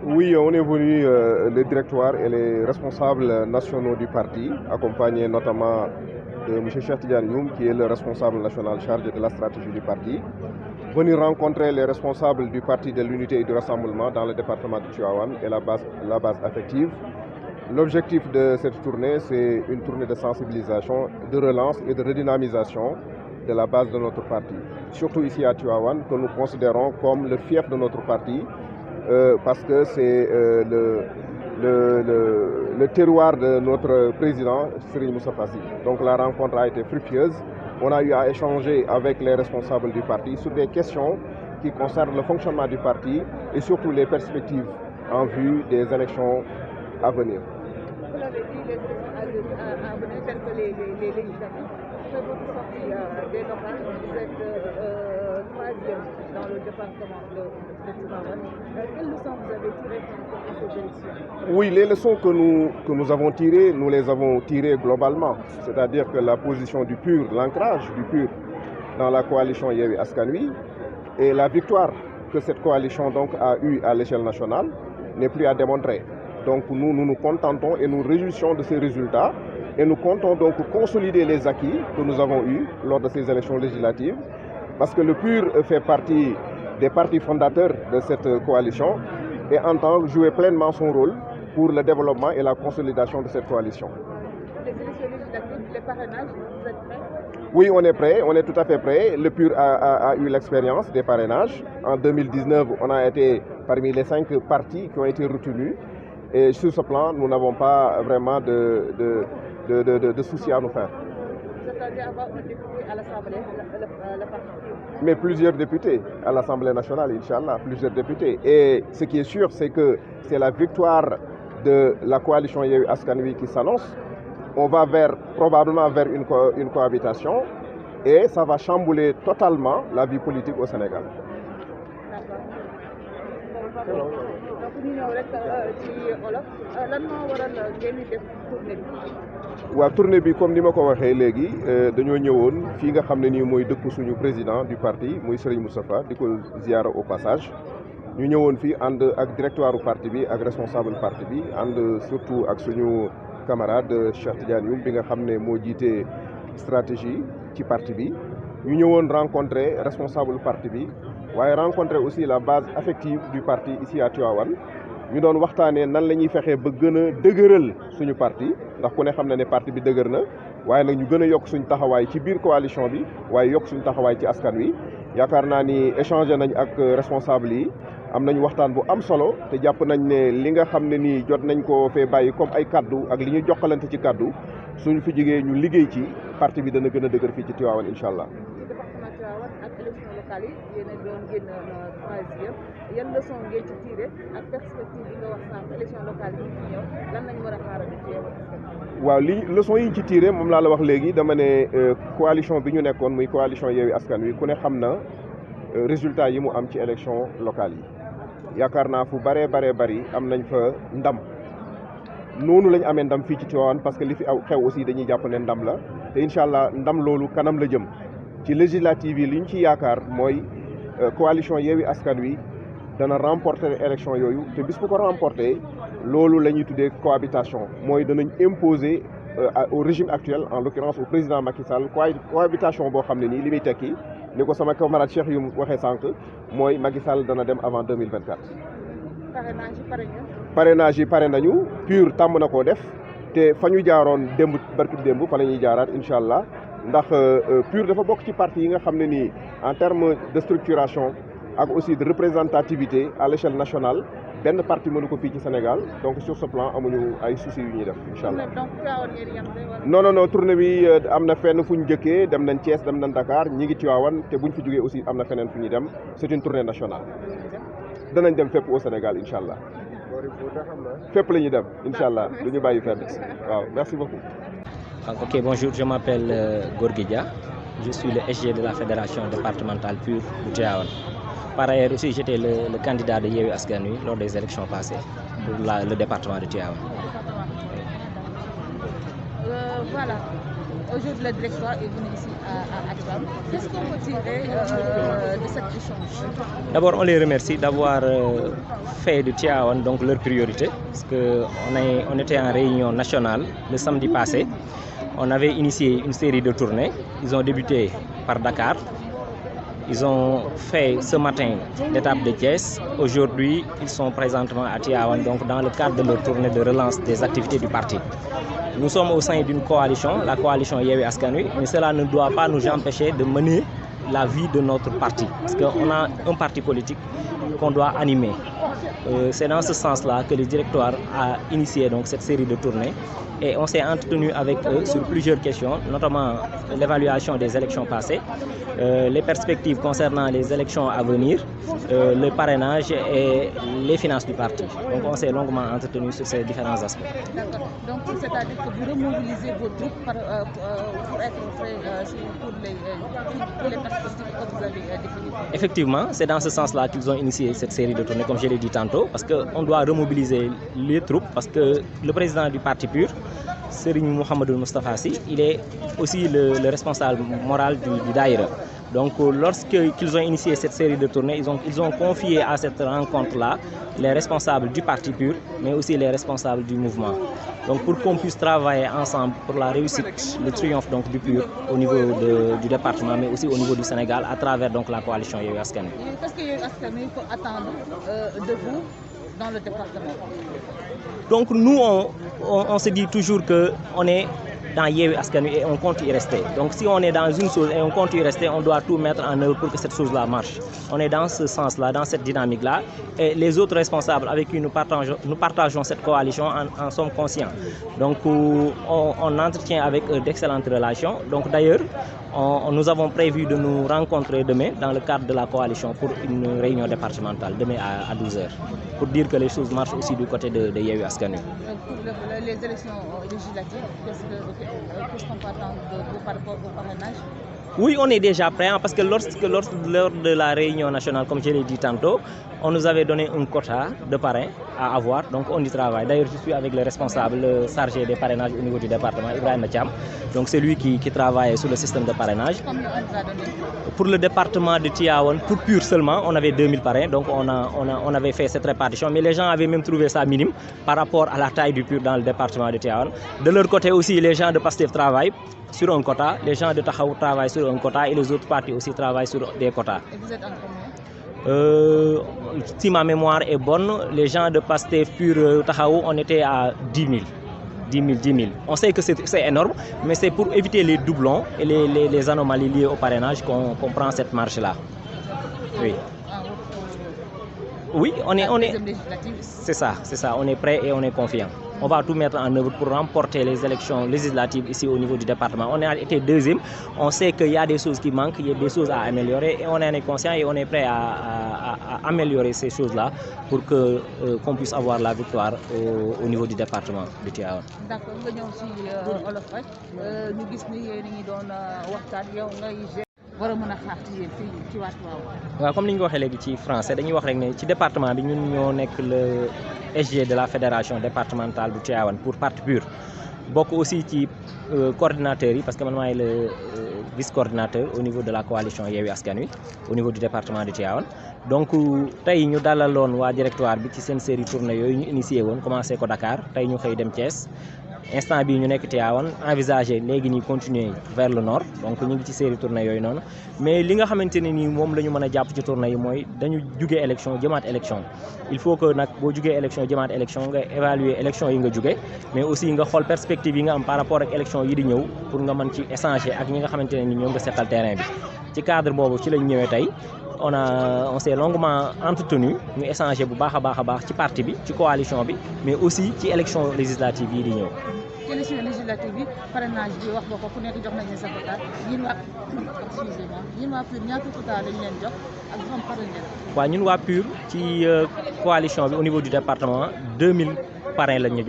Oui, on est venu, le directoire et les responsables nationaux du parti, accompagnés notamment de M. Cheikh Tidiane Youm, qui est le responsable national chargé de la stratégie du parti, venir rencontrer les responsables du parti de l'unité et du rassemblement dans le département de Tivaouane et la base affective. L'objectif de cette tournée, c'est une tournée de sensibilisation, de relance et de redynamisation de la base de notre parti. Surtout ici à Tivaouane, que nous considérons comme le fief de notre parti, parce que c'est le terroir de notre président, Serigne Moustapha Sy. Donc la rencontre a été fructueuse. On a eu à échanger avec les responsables du parti sur des questions qui concernent le fonctionnement du parti et surtout les perspectives en vue des élections à venir. Vous l'avez dit, les élections à venir, telles que les législatives. Après votre sortie des locales, vous êtes troisième dans le département de Tivaouane. Quelles leçons vous avez tirées de ces élections? Oui, les leçons que nous avons tirées, nous les avons tirées globalement. C'est-à-dire que la position du PUR, l'ancrage du PUR dans la coalition Yewwi Askan Wi et la victoire que cette coalition donc a eue à l'échelle nationale n'est plus à démontrer. Donc nous nous contentons et nous réjouissons de ces résultats et nous comptons donc consolider les acquis que nous avons eus lors de ces élections législatives parce que le PUR fait partie des partis fondateurs de cette coalition et entend jouer pleinement son rôle pour le développement et la consolidation de cette coalition. Les élections législatives, les parrainages, vous êtes prêts? Oui, on est prêt, on est tout à fait prêt. Le PUR a eu l'expérience des parrainages. En 2019, on a été parmi les 5 partis qui ont été retenus. Et sur ce plan, nous n'avons pas vraiment de soucis à nous faire. Vous attendez avoir un député à l'Assemblée, le parti? Mais plusieurs députés à l'Assemblée nationale, Inch'Allah, plusieurs députés. Et ce qui est sûr, c'est que c'est la victoire de la coalition Yewwi Askan Wi qui s'annonce. On va probablement vers une cohabitation et ça va chambouler totalement la vie politique au Sénégal. Donc ñu ñëw rek ci olof lan moo waral ngeen di def tournée bi. waaw tournée bi comme ni ma ko waxee léegi dañoo ñëwoon fii nga xam ne nii mooy dëkku suñu président du parti muy Serigne Moustapha di ko ziara au passage. ñu ñëwoon fii ànd ak directoire parti bi ak responsable parti bi ànd surtout ak suñu camarade Cheikh Tidiane Youm bi nga xam ne moo jiite stratégie ci parti bi. ñu ñëwoon rencontrer responsable parti bi waaye rencontrer aussi la base affective du parti ici à Tivaouane ñu doon waxtaanee nan la ñuy fexee ba gën a dëgëral suñu parti ndax ku ne xam na ne parti bi dëgër na waaye nag ñu gën a yokk suñu taxawaay ci biir coalition bi waaye yokk suñu taxawaay ci askan wi yaakaar naa ni échanger nañ ak responsable yi am nañu waxtaan bu am solo te jàpp nañ ne li nga xam ne nii jot nañ ko fee bàyyi comme ay kaddu ak li ñu jokkalante ci kaddu suñu fi jigee ñu liggéey ci parti bi dana gën a dëgër fii ci Tivaouane incha allah. Ak élection locale yi yéen a doon génn troisième yan leçon ngeen ci tiré ak perspective yi nga wax sànq élection locale yi ci ñëw lan lañ war a xaarandi ci yow. waaw li leçon yi ñu ci tiré moom laa la wax léegi dama ne coalition bi ñu nekkoon muy coalition Yewwi Askan Wi ku ne xam na résultat yi mu am ci élection locale yi yaakaar naa fu bëree bëri am nañ fa ndam noonu lañ amee ndam fii ci Tivaouane parce que li fi xew aussi dañuy jàpp ne ndam la te incha allah ndam loolu kanam la jëm. ci législative yi li ñu ci yaakaar mooy coalition Yewwi Askan Wi dana remporter élection yooyu te bis bu ko remporter loolu la ñuy tuddee cohabitation mooy danañ imposer au régime actuel en l'occurrence au président Macky Sall cohabitation boo xam ne nii li muy tekki ni ko sama camarade Cheikh yu waxee sànq mooy Macky Sall dana dem avant 2024. parrainage yi pare nañu. parrainage yi pare nañu PUR tàmm na koo def te fa ñu jaaroon démb barki démb fa la ñuy jaaraat incha allah. ndax PUR dafa bokk ci parti yi nga xam ne nii en terme de structuration ak aussi de représentativité à l'échelle nationale benn parti mënu ko fii ci Sénégal donc sur ce plan amuñu ay soucis yu ñuy def incha allah. non tournée bi am na fenn fu ñu jëkkee dem nañ Thiès dem nañ Dakar ñi ngi Tivaouane te buñ fi jógee aussi am na feneen fu ñuy dem c'est une tournée nationale. danañ dem fépp au Sénégal incha allah. fépp la ñuy dem incha allah du ñu bàyyi fenn waaw merci beaucoup. Ok, bonjour, je m'appelle Gorgui Dia. Je suis le SG de la fédération départementale PUR de Tivaouane. Par ailleurs aussi, j'étais le candidat de Yewwi Askan Wi lors des élections passées pour le département de Tivaouane. Voilà. Aujourd'hui, le directoire est venu ici à Tivaouane. Qu'est-ce qu'on peut tirer de cet échange? D'abord, on les remercie d'avoir fait de Tivaouane donc leur priorité, parce qu'on était en réunion nationale le samedi passé. On avait initié une série de tournées. Ils ont débuté par Dakar. Ils ont fait ce matin l'étape de Thiès. Aujourd'hui, ils sont présentement à Tivaouane, donc dans le cadre de leur tournée de relance des activités du parti. Nous sommes au sein d'une coalition, la coalition Yewwi Askan Wi, mais cela ne doit pas nous empêcher de mener la vie de notre parti, parce qu'on a un parti politique qu'on doit animer. C'est dans ce sens-là que le directoire a initié donc cette série de tournées et on s'est entretenu avec eux sur plusieurs questions, notamment l'évaluation des élections passées, les perspectives concernant les élections à venir, le parrainage et les finances du parti. Donc on s'est longuement entretenu sur ces différents aspects. D'accord. Donc c'est-à-dire que vous remobilisez vos troupes pour être prêts pour les perspectives que vous avez définies. Effectivement, c'est dans ce sens-là qu'ils ont initié cette série de tournées, comme je l'ai dit tantôt, parce qu'on doit remobiliser les troupes, parce que le président du Parti PUR, Serigne Mouhamadou Moustapha Sy, il est aussi le responsable moral du Daïra. Donc lorsqu'ils ont initié cette série de tournées, ils ont confié à cette rencontre-là les responsables du Parti PUR, mais aussi les responsables du mouvement. Donc pour qu'on puisse travailler ensemble pour la réussite, le triomphe donc, du PUR au niveau du département, mais aussi au niveau du Sénégal, à travers donc, la coalition Yewwi Askan Wi. Qu'est-ce que Yewwi Askan Wi peut attendre de vous dans le département? Donc nous, on se dit toujours qu'on est dans Yewwi Askan Wi et on compte y rester. Donc si on est dans une chose et on compte y rester, on doit tout mettre en œuvre pour que cette chose-là marche. On est dans ce sens-là, dans cette dynamique-là. Et les autres responsables avec qui nous partageons cette coalition en sommes conscients. Donc on entretient avec eux d'excellentes relations. Donc d'ailleurs, nous avons prévu de nous rencontrer demain dans le cadre de la coalition pour une réunion départementale, demain à 12h, pour dire que les choses marchent aussi du côté de Yewwi Askan Wi. Pour les élections législatives, qu'est-ce qu'on peut attendre de vous par rapport au parrainage? Oui, on est déjà prêt, parce que lors de la réunion nationale, comme je l'ai dit tantôt, on nous avait donné un quota de parrains à avoir, donc on y travaille. D'ailleurs, je suis avec le responsable chargé des parrainages au niveau du département, Ibrahima Thiam. Donc c'est lui qui travaille sur le système de parrainage. Combien on vous a donné? Pour le département de Tivaouane, pour PUR seulement, on avait 2000 parrains, donc on avait fait cette répartition, mais les gens avaient même trouvé ça minime par rapport à la taille du PUR dans le département de Tivaouane. De leur côté aussi, les gens de PASTEF travaillent sur un quota, les gens de Taxawu travaillent sur un quota et les autres partis aussi travaillent sur des quotas. Et vous êtes en combien? Si ma mémoire est bonne, les gens de PASTEF PUR Taxawu, on était à 10 000. 10 000. On sait que c'est énorme, mais c'est pour éviter les doublons et les anomalies liées au parrainage qu'on prend cette marche-là. Oui. Oui, on est. C'est ça, on est prêt et on est confiant. On va tout mettre en œuvre pour remporter les élections législatives ici au niveau du département. On a été deuxième, on sait qu'il y a des choses qui manquent, il y a des choses à améliorer et on en est conscient et on est prêt à améliorer ces choses-là pour qu'on puisse avoir la victoire au niveau du département de Tivaouane. D'accord, nga ñëw ci olof rek ñu gis ni yéen a ngi doon waxtaan yow ngay war a mën a xaar ci yéen fii ci waa Tivaouane. waaw comme ni ñu ko waxee léegi ci français dañuy wax rek ne ci département bi ñun ñoo nekk le SG de la fédération départementale du Tivaouane pour Parti PUR bokk aussi ci coordinateurs yi parce que man maay le vice-coordinateur au niveau de la coalition Yewwi Askan Wi au niveau du département de Tivaouane. Donc tey ñu dalaloon waa directoire bi ci seen série tournée yooyu ñu initié woon commencé ko Dakar tey ñu xëy dem Thiès. Instant bii ñu nekk Tivaouane envisagé léegi nii continuer vers le nord donc ñu ngi ci série tournée yooyu noonu mais li nga xamante ne nii moom la ñu mën a jàpp ci tournée yi mooy dañu jugee élection jëmaat élection il faut que nag boo jugee élection jëmaat élection nga évaluer élection yi nga jugee mais aussi nga xool perspective yi nga am par rapport ak élection yi di ñëw pour nga mën ci échanger ak ñi nga xamante ne nii ñoom nga seqal terrain bi ci cadre boobu ci lañ ñëwee tey on s'est longuement entretenu ñu échanger bu baax a baax ci parti bi ci coalition bi mais aussi ci élection législative yi di ñëw. ci élection législative bi parrainage bi wax nga ko ku nekk jox nañu sa quota yéen waa PUR ñaata quota lañ leen jox ak xam parrainage. waaw ñun waa PUR ci coalition bi au niveau du département 2000 parrain lañ ñu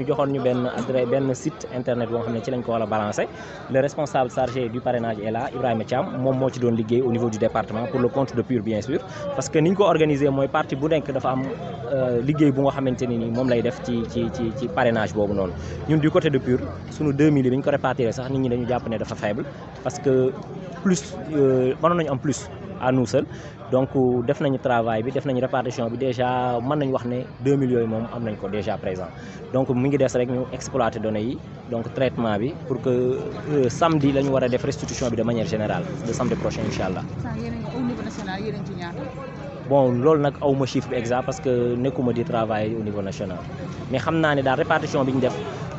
joxoon ñu benn site internet boo xam ne ci lañ ko war a balancer. Le responsable chargé du parrainage est là, Ibrahima Thiam, moom moo ci doon liggéey au niveau du département pour le compte de PUR bien sûr, parce que niñ ko organiser mooy parti bu nekk dafa am liggéey bu nga xamante ni moom lay def ci parrainage boobu noonu. ñun du côté de PUR sunu 2000 yi bi ñu ko répartir sax nit ñi dañu jàpp ne dafa faible parce que plus mënoon nañu am plus à nous seuls. Donc def nañu travail bi def nañu répartition bi déjà mën nañu wax ne 2000 yooyu moom am nañ ko déjà présent donc mu ngi des rek ñu exploiter données yi donc traitement bi pour que samedi la ñu war a def restitution bi de manière générale le samedi prochain incha allah. au niveau national yéen ci ñaata. Bon loolu nag aw ma chiffre bi exact parce que nekkuma di travailler au niveau national mais xam naa ne daal répartition bi ñu def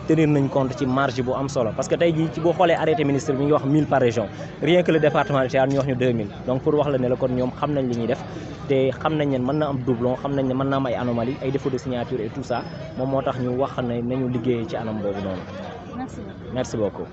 tenir nañ compte ci marge bu am solo parce que tey jii ci boo xoolee arrêté ministre bi ngi wax 1000 par région rien que le département de Tivaouane ñu wax ñu 2000 donc pour wax la ne la kon ñoom xam nañ li ñuy def te xam nañ ne mën na am doublon xam nañ ne mën na am ay anomalies ay défauts de signature et tout ça moom moo tax ñu wax ne nañu liggéey ci anam boobu noonu. Merci beaucoup. Merci beaucoup.